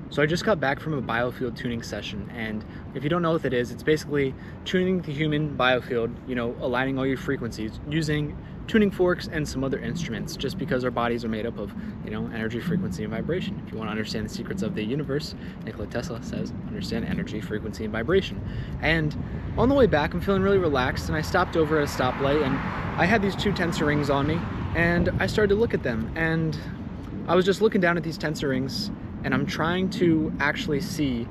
So I just got back from a biofield tuning session, and if you don't know what that is, it's basically tuning the human biofield, aligning all your frequencies using tuning forks and some other instruments, just because our bodies are made up of, energy, frequency, and vibration. If you want to understand the secrets of the universe, Nikola Tesla says, understand energy, frequency, and vibration. And on the way back, I'm feeling really relaxed, and I stopped over at a stoplight, and I had these two tensor rings on me, and I started to look at them, and I was just looking down at these tensor rings, and I'm trying to actually see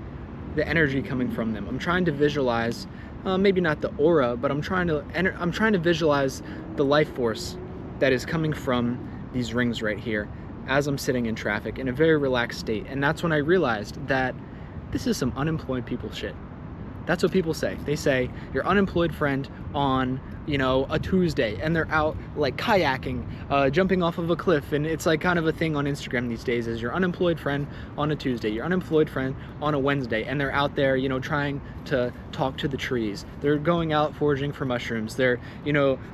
the energy coming from them. I'm trying to visualize, maybe not the aura, but I'm trying to visualize the life force that is coming from these rings right here as I'm sitting in traffic in a very relaxed state. And that's when I realized that this is some unemployed people shit. That's what people say. They say your unemployed friend on, a Tuesday, and they're out like kayaking, jumping off of a cliff, and it's like kind of a thing on Instagram these days, is your unemployed friend on a Tuesday, your unemployed friend on a Wednesday, and they're out there, trying to talk to the trees. They're going out foraging for mushrooms. They're,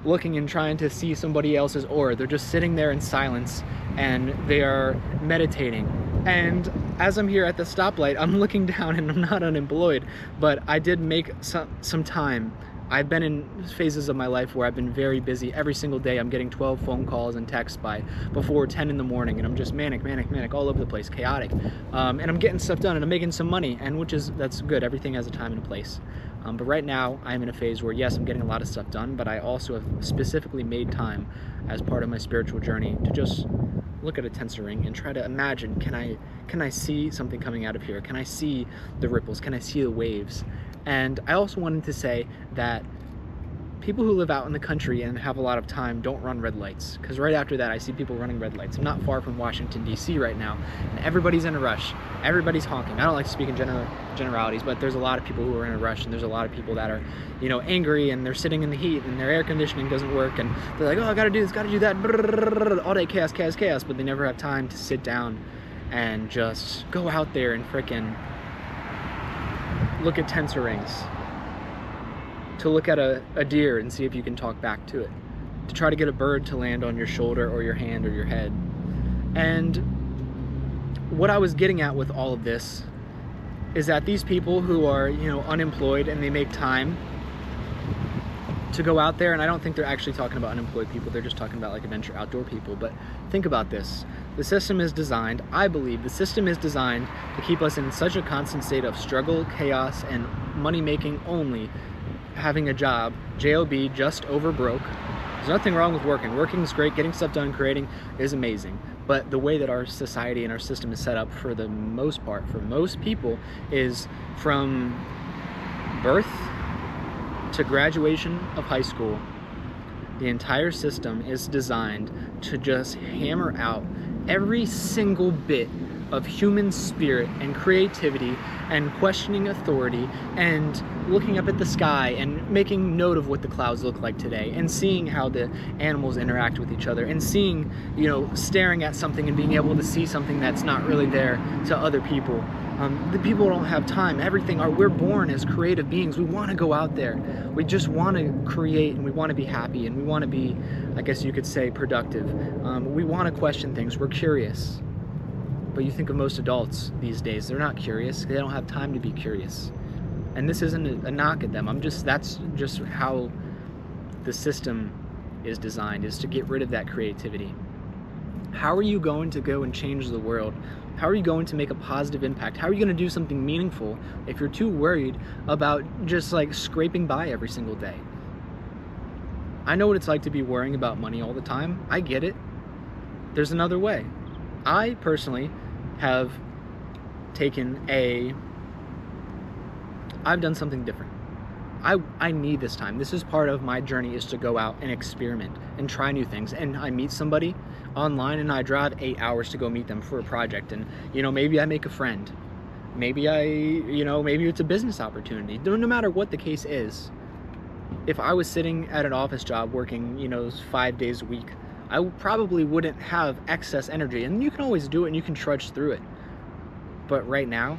looking and trying to see somebody else's aura. They're just sitting there in silence, and they are meditating. And as I'm here at the stoplight, I'm looking down, and I'm not unemployed, but I did make some time. I've been in phases of my life where I've been very busy. Every single day I'm getting 12 phone calls and texts before 10 in the morning, and I'm just manic all over the place, chaotic. And I'm getting stuff done, and I'm making some money, and that's good. Everything has a time and a place. But right now I'm in a phase where, yes, I'm getting a lot of stuff done, but I also have specifically made time as part of my spiritual journey to just look at a tensor ring and try to imagine, can I see something coming out of here? Can I see the ripples? Can I see the waves? And I also wanted to say that people who live out in the country and have a lot of time don't run red lights, because right after that I see people running red lights. I'm not far from Washington, D.C. right now, and everybody's in a rush. Everybody's honking. I don't like to speak in generalities, but there's a lot of people who are in a rush, and there's a lot of people that are, angry, and they're sitting in the heat, and their air conditioning doesn't work, and they're like, oh, I gotta do this, gotta do that, all day chaos, but they never have time to sit down and just go out there and frickin' look at tensor rings, to look at a deer and see if you can talk back to it, to try to get a bird to land on your shoulder or your hand or your head. And what I was getting at with all of this is that these people who are, unemployed, and they make time to go out there, and I don't think they're actually talking about unemployed people, they're just talking about like adventure outdoor people, but think about this. The system is designed, I believe, the system is designed to keep us in such a constant state of struggle, chaos, and money making only, having a job, J-O-B, just over broke. There's nothing wrong with working. Working is great, getting stuff done, creating is amazing. But the way that our society and our system is set up, for the most part, for most people, is from birth to graduation of high school, the entire system is designed to just hammer out every single bit of human spirit and creativity and questioning authority and looking up at the sky and making note of what the clouds look like today and seeing how the animals interact with each other and seeing, staring at something and being able to see something that's not really there to other people. The people don't have time. We're born as creative beings. We want to go out there. We just want to create, and we want to be happy, and we want to be, I guess you could say, productive. We want to question things. We're curious. But you think of most adults these days, they're not curious. They don't have time to be curious. And this isn't a knock at them. That's just how the system is designed, is to get rid of that creativity. How are you going to go and change the world? How are you going to make a positive impact? How are you going to do something meaningful if you're too worried about just like scraping by every single day? I know what it's like to be worrying about money all the time. I get it. There's another way. I personally have I've done something different. I need this time. This is part of my journey, is to go out and experiment and try new things. And I meet somebody online and I drive 8 hours to go meet them for a project. And, maybe I make a friend. Maybe maybe it's a business opportunity. No matter what the case is, if I was sitting at an office job working, 5 days a week, I probably wouldn't have excess energy. And you can always do it and you can trudge through it. But right now,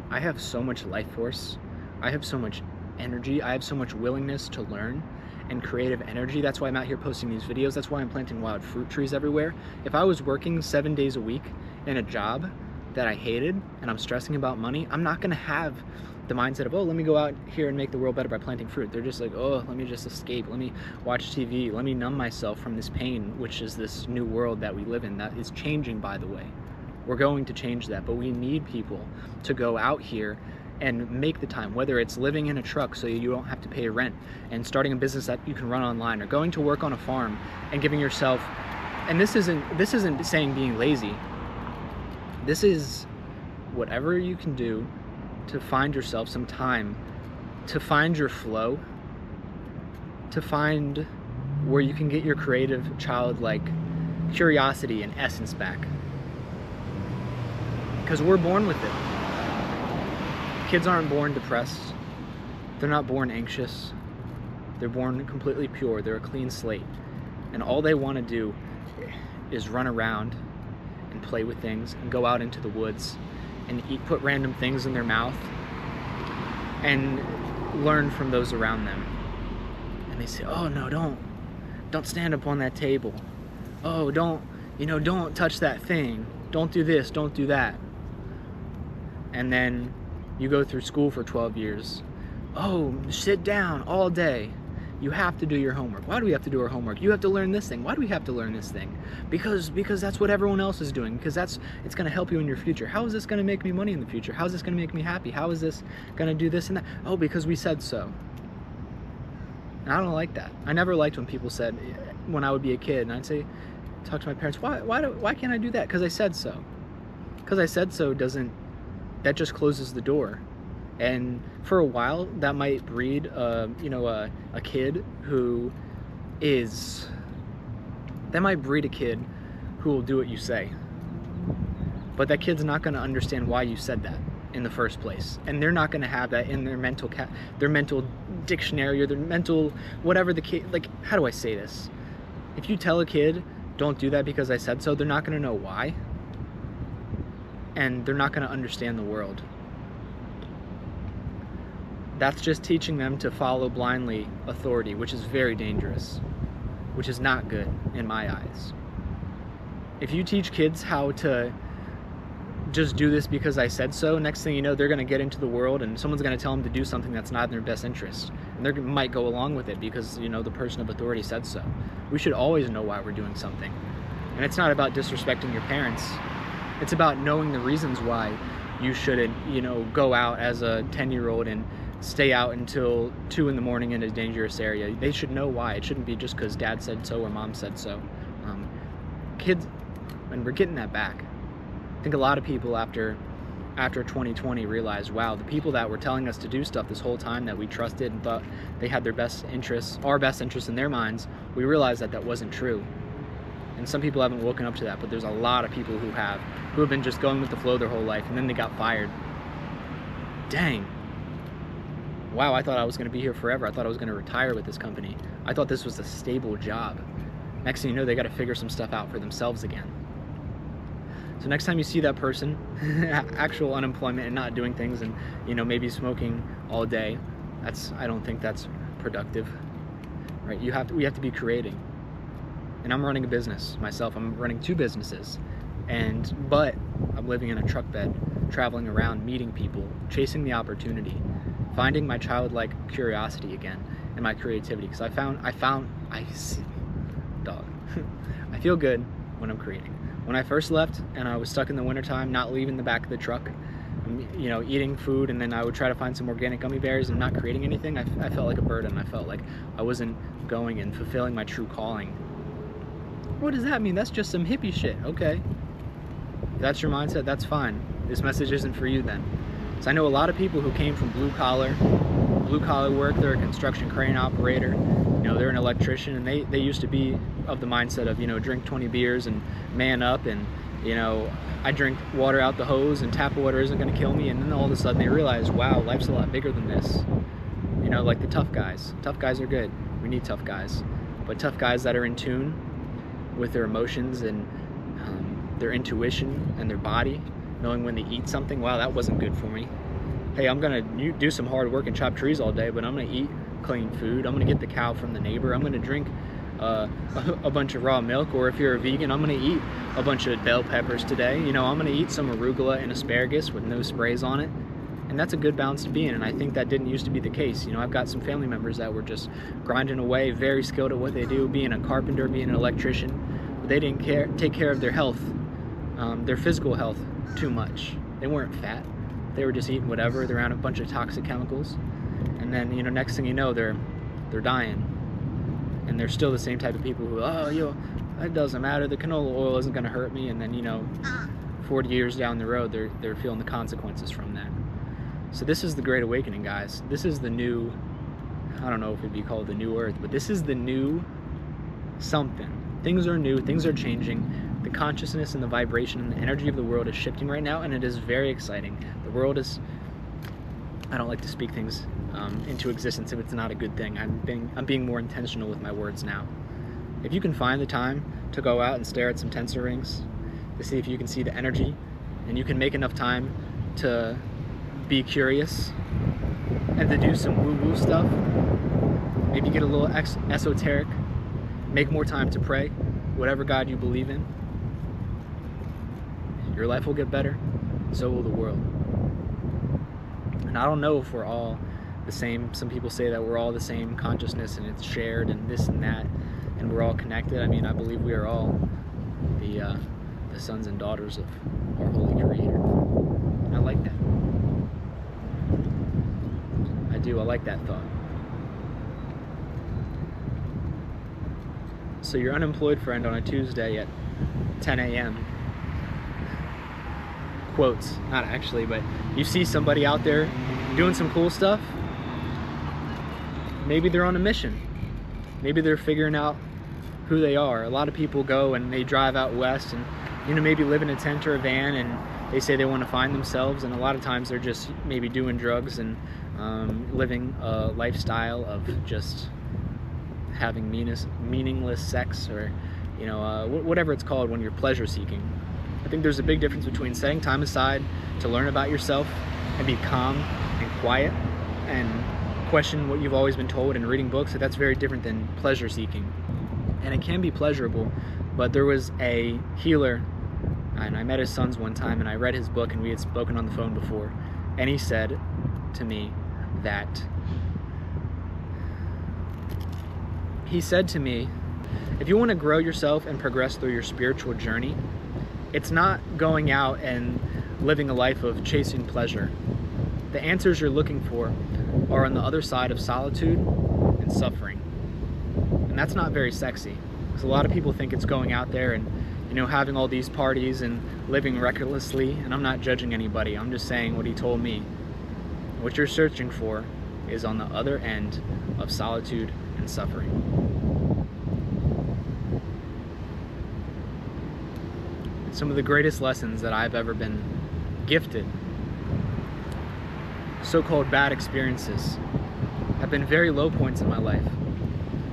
I have so much life force. I have so much energy. I have so much willingness to learn and creative energy. That's why I'm out here posting these videos. That's why I'm planting wild fruit trees everywhere. If I was working 7 days a week in a job that I hated and I'm stressing about money, I'm not gonna have the mindset of, oh, let me go out here and make the world better by planting fruit. They're just like, oh, let me just escape, let me watch TV, let me numb myself from this pain, which is this new world that we live in that is changing, by the way. We're going to change that, but we need people to go out here and make the time, whether it's living in a truck so you don't have to pay rent, and starting a business that you can run online, or going to work on a farm and giving yourself, and this isn't saying being lazy. This is whatever you can do to find yourself some time, to find your flow, to find where you can get your creative, childlike curiosity and essence back. Because we're born with it. Kids aren't born depressed. They're not born anxious. They're born completely pure. They're a clean slate. And all they want to do is run around and play with things and go out into the woods and put random things in their mouth and learn from those around them. And they say, oh no, don't stand up on that table. Oh, don't touch that thing. Don't do this, don't do that. And then you go through school for 12 years. Oh, sit down all day. You have to do your homework. Why do we have to do our homework? You have to learn this thing. Why do we have to learn this thing? Because that's what everyone else is doing. Because it's going to help you in your future. How is this going to make me money in the future? How is this going to make me happy? How is this going to do this and that? Oh, because we said so. And I don't like that. I never liked when people said, when I would be a kid, and I'd say, talk to my parents, why can't I do that? Because I said so. Because I said so that just closes the door. And for a while, that might breed, a kid who will do what you say. But that kid's not going to understand why you said that in the first place, and they're not going to have that in their mental dictionary or their mental whatever the kid. Like, how do I say this? If you tell a kid, don't do that because I said so, they're not going to know why, and they're not going to understand the world. That's just teaching them to follow blindly authority, which is very dangerous, which is not good in my eyes. If you teach kids how to just do this because I said so, next thing you know, they're going to get into the world and someone's going to tell them to do something that's not in their best interest. And they might go along with it because, the person of authority said so. We should always know why we're doing something. And it's not about disrespecting your parents. It's about knowing the reasons why you shouldn't, go out as a 10-year-old and stay out until 2 in the morning in a dangerous area. They should know why. It shouldn't be just because dad said so or mom said so. Kids, and we're getting that back. I think a lot of people after 2020 realized, wow, the people that were telling us to do stuff this whole time that we trusted and thought they had our best interests in their minds, we realized that wasn't true. And some people haven't woken up to that, but there's a lot of people who have been just going with the flow their whole life, and then they got fired. Dang. Wow, I thought I was going to be here forever. I thought I was going to retire with this company. I thought this was a stable job. Next thing you know, they got to figure some stuff out for themselves again. So next time you see that person, actual unemployment and not doing things and, maybe smoking all day, I don't think that's productive, right? We have to be creating. And I'm running a business myself. I'm running 2 businesses. But I'm living in a truck bed, traveling around, meeting people, chasing the opportunity, finding my childlike curiosity again and my creativity. Because I feel good when I'm creating. When I first left and I was stuck in the wintertime, not leaving the back of the truck, eating food, and then I would try to find some organic gummy bears and not creating anything, I felt like a burden. I felt like I wasn't going and fulfilling my true calling. What does that mean? That's just some hippie shit. Okay. If that's your mindset, that's fine. This message isn't for you then. So I know a lot of people who came from blue collar work. They're a construction crane operator. They're an electrician, and they used to be of the mindset of, drink 20 beers and man up, and, I drink water out the hose and tap water isn't going to kill me. And then all of a sudden they realize, wow, life's a lot bigger than this. Like the tough guys. Tough guys are good. We need tough guys. But tough guys that are in tune with their emotions and their intuition and their body, knowing when they eat something, wow, that wasn't good for me. Hey, I'm gonna do some hard work and chop trees all day, but I'm gonna eat clean food. I'm gonna get the cow from the neighbor. I'm gonna drink a bunch of raw milk, or if you're a vegan, I'm gonna eat a bunch of bell peppers today. You know, I'm gonna eat some arugula and asparagus with no sprays on it. And that's a good balance to be in, and I think that didn't used to be the case. You know, I've got some family members that were just grinding away, very skilled at what they do, being a carpenter, being an electrician, but they didn't take care of their health, their physical health, too much. They weren't fat. They were just eating whatever. They're around a bunch of toxic chemicals, and then, you know, next thing you know, they're dying, and they're still the same type of people who, oh, yo, it doesn't matter. The canola oil isn't going to hurt me, and then, you know, 40 years down the road, they're feeling the consequences from that. So this is the Great Awakening, guys. This is the new, I don't know if it'd be called the new earth, but this is the new something. Things are new, things are changing. The consciousness and the vibration and the energy of the world is shifting right now, and it is very exciting. The world is, I don't like to speak things into existence if it's not a good thing. I'm being more intentional with my words now. If you can find the time to go out and stare at some tensor rings, to see if you can see the energy, and you can make enough time to be curious and to do some woo-woo stuff, maybe get a little esoteric, make more time to pray, whatever God you believe in, your life will get better, so will the world. And I don't know if we're all the same. Some people say that we're all the same consciousness and it's shared and this and that, and we're all connected. I mean, I believe we are all the sons and daughters of our Holy Creator. And I like that. I like that thought. So your unemployed friend on a Tuesday at 10 a.m. quotes, not actually, but you see somebody out there doing some cool stuff. Maybe they're on a mission. Maybe they're figuring out who they are. A lot of people go and they drive out west and, you know, maybe live in a tent or a van, and they say they want to find themselves, and a lot of times they're just maybe doing drugs and living a lifestyle of just having meaningless sex, or, you know, whatever it's called when you're pleasure seeking. I think there's a big difference between setting time aside to learn about yourself and be calm and quiet and question what you've always been told and reading books. So that's very different than pleasure seeking. And it can be pleasurable, but there was a healer, and I met his sons one time, and I read his book, and we had spoken on the phone before, and he said to me that if you want to grow yourself and progress through your spiritual journey, it's not going out and living a life of chasing pleasure. The answers you're looking for are on the other side of solitude and suffering. And that's not very sexy, because a lot of people think it's going out there and, you know, having all these parties and living recklessly. And I'm not judging anybody, I'm just saying what he told me. What you're searching for is on the other end of solitude and suffering. Some of the greatest lessons that I've ever been gifted, so-called bad experiences, have been very low points in my life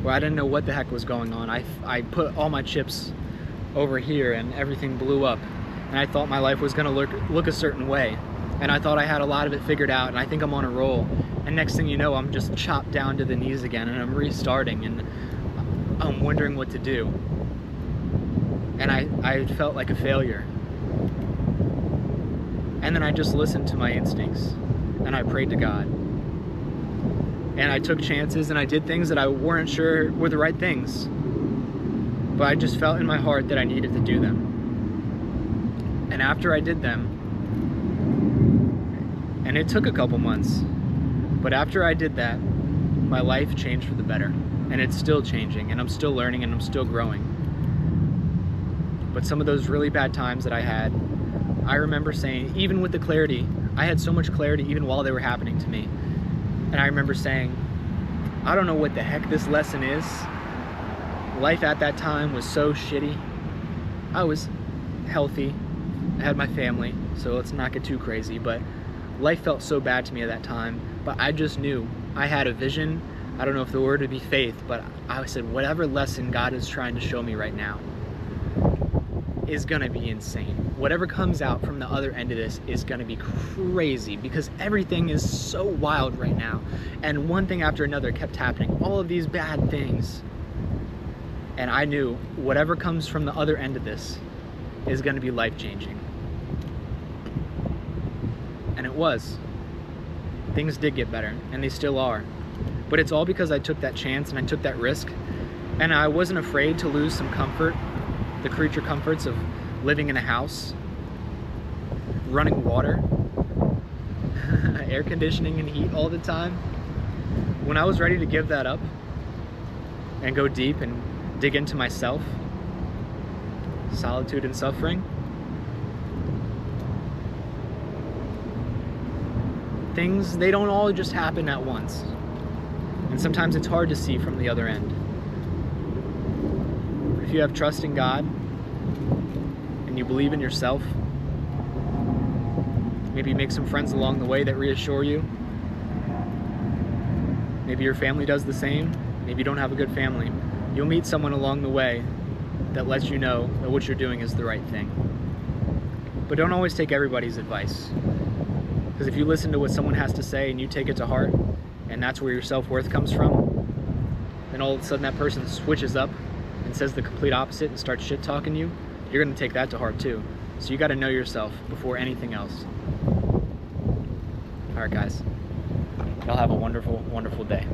where I didn't know what the heck was going on. I put all my chips over here and everything blew up, and I thought my life was going to look a certain way, and I thought I had a lot of it figured out, and I think I'm on a roll, and next thing you know, I'm just chopped down to the knees again, and I'm restarting, and I'm wondering what to do. And I felt like a failure. And then I just listened to my instincts, and I prayed to God. And I took chances, and I did things that I weren't sure were the right things. But I just felt in my heart that I needed to do them. And after I did them, and it took a couple months, but after I did that, my life changed for the better. And it's still changing, and I'm still learning, and I'm still growing. But some of those really bad times that I had, I remember saying, even with the clarity, I had so much clarity even while they were happening to me. And I remember saying, I don't know what the heck this lesson is. Life at that time was so shitty. I was healthy, I had my family, so let's not get too crazy, but life felt so bad to me at that time. But I just knew I had a vision. I don't know if the word would be faith, but I said, whatever lesson God is trying to show me right now is gonna be insane. Whatever comes out from the other end of this is gonna be crazy, because everything is so wild right now, and one thing after another kept happening, all of these bad things. And I knew whatever comes from the other end of this is going to be life-changing. And it was. Things did get better, and they still are. But it's all because I took that chance and I took that risk, and I wasn't afraid to lose some comfort, the creature comforts of living in a house, running water, air conditioning and heat all the time. When I was ready to give that up and go deep and dig into myself, solitude and suffering, things, they don't all just happen at once. And sometimes it's hard to see from the other end. If you have trust in God and you believe in yourself, maybe make some friends along the way that reassure you. Maybe your family does the same. Maybe you don't have a good family. You'll meet someone along the way that lets you know that what you're doing is the right thing. But don't always take everybody's advice. Because if you listen to what someone has to say and you take it to heart, and that's where your self-worth comes from, then all of a sudden that person switches up and says the complete opposite and starts shit-talking you, you're going to take that to heart too. So you got to know yourself before anything else. All right, guys. Y'all have a wonderful, wonderful day.